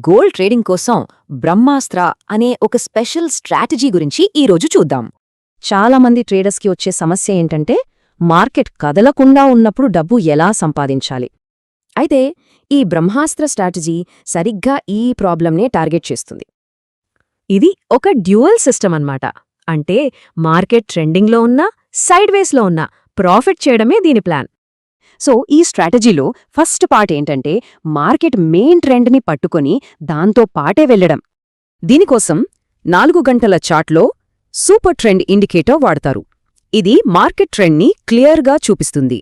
Gold trading కోసం బ్రహ్మాస్త్ర అనే ఒక స్పెషల్ స్ట్రాటజీ గురించి ఈరోజు చూద్దాం. చాలామంది ట్రేడర్స్కి వచ్చే సమస్య ఏంటంటే మార్కెట్ కదలకుండా ఉన్నప్పుడు డబ్బు ఎలా సంపాదించాలి. అయితే ఈ బ్రహ్మాస్త్ర స్ట్రాటజీ సరిగ్గా ఈ ప్రాబ్లంనే టార్గెట్ చేస్తుంది. ఇది ఒక డ్యూయల్ సిస్టమ్ అన్నమాట. అంటే మార్కెట్ ట్రెండింగ్లో ఉన్నా సైడ్ వేస్లో ఉన్నా ప్రాఫిట్ చేయడమే దీని ప్లాన్. సో ఈ స్ట్రాటజీలో ఫస్ట్ పార్ట్ ఏంటంటే మార్కెట్ మెయిన్ ట్రెండ్ని పట్టుకొని దాంతో పాటే వెళ్లడం. దీనికోసం 4 గంటల చార్ట్లో సూపర్ ట్రెండ్ ఇండికేటర్ వాడతారు. ఇది మార్కెట్ ట్రెండ్ని క్లియర్గా చూపిస్తుంది.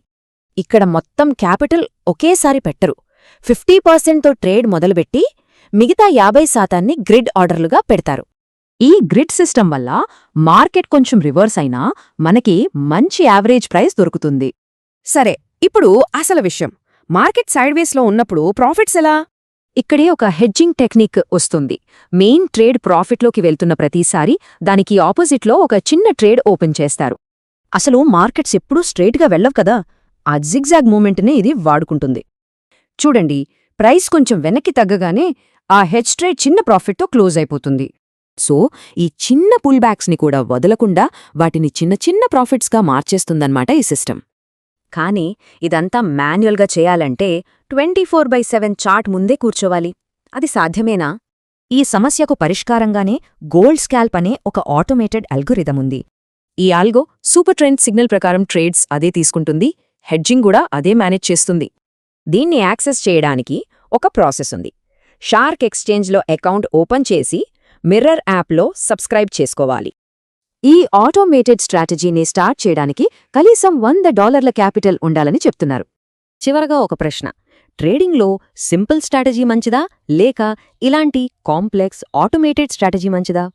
ఇక్కడ మొత్తం క్యాపిటల్ ఒకేసారి పెట్టరు. 50%తో ట్రేడ్ మొదలుపెట్టి మిగతా 50% గ్రిడ్ ఆర్డర్లుగా పెడతారు. ఈ గ్రిడ్ సిస్టమ్ వల్ల మార్కెట్ కొంచెం రివర్స్ అయినా మనకి మంచి యావరేజ్ ప్రైస్ దొరుకుతుంది. సరే, ఇప్పుడు అసలు విషయం, మార్కెట్ సైడ్వేస్లో ఉన్నప్పుడు ప్రాఫిట్స్ ఎలా? ఇక్కడే ఒక హెడ్జింగ్ టెక్నిక్ వస్తుంది. మెయిన్ ట్రేడ్ ప్రాఫిట్లోకి వెళ్తున్న ప్రతిసారి దానికి ఆపోజిట్లో ఒక చిన్న ట్రేడ్ ఓపెన్ చేస్తారు. అసలు మార్కెట్స్ ఎప్పుడూ స్ట్రెయిట్గా వెళ్ళవు కదా, ఆ జిగ్జాగ్ మూమెంట్నే ఇది వాడుకుంటుంది. చూడండి, ప్రైస్ కొంచెం వెనక్కి తగ్గగానే ఆ హెడ్జ్ ట్రేడ్ చిన్న ప్రాఫిట్తో క్లోజ్ అయిపోతుంది. సో ఈ చిన్న పుల్ బ్యాక్స్ని కూడా వదలకుండా వాటిని చిన్న చిన్న ప్రాఫిట్స్గా మార్చేస్తుందన్నమాట ఈ సిస్టమ్. కానీ ఇదంతా మాన్యువల్గా చేయాలంటే 24/7 చార్ట్ ముందే కూర్చోవాలి. అది సాధ్యమేనా? ఈ సమస్యకు పరిష్కారంగానే గోల్డ్ స్కాల్ప్ అనే ఒక ఆటోమేటెడ్ అల్గోరిథం ఉంది. ఈ ఆల్గో సూపర్ ట్రెండ్ సిగ్నల్ ప్రకారం ట్రేడ్స్ అదే తీసుకుంటుంది, హెడ్జింగ్ కూడా అదే మేనేజ్ చేస్తుంది. దీన్ని యాక్సెస్ చేయడానికి ఒక ప్రాసెస్ ఉంది. షార్క్ ఎక్స్చేంజ్లో అకౌంట్ ఓపెన్ చేసి మిర్రర్ యాప్లో సబ్స్క్రైబ్ చేసుకోవాలి. ఈ ఆటోమేటెడ్ స్ట్రాటజీని స్టార్ట్ చేయడానికి కనీసం $100 క్యాపిటల్ ఉండాలని చెప్తున్నారు. చివరగా ఒక ప్రశ్న, ట్రేడింగ్లో సింపుల్ స్ట్రాటజీ మంచిదా లేక ఇలాంటి కాంప్లెక్స్ ఆటోమేటెడ్ స్ట్రాటజీ మంచిదా?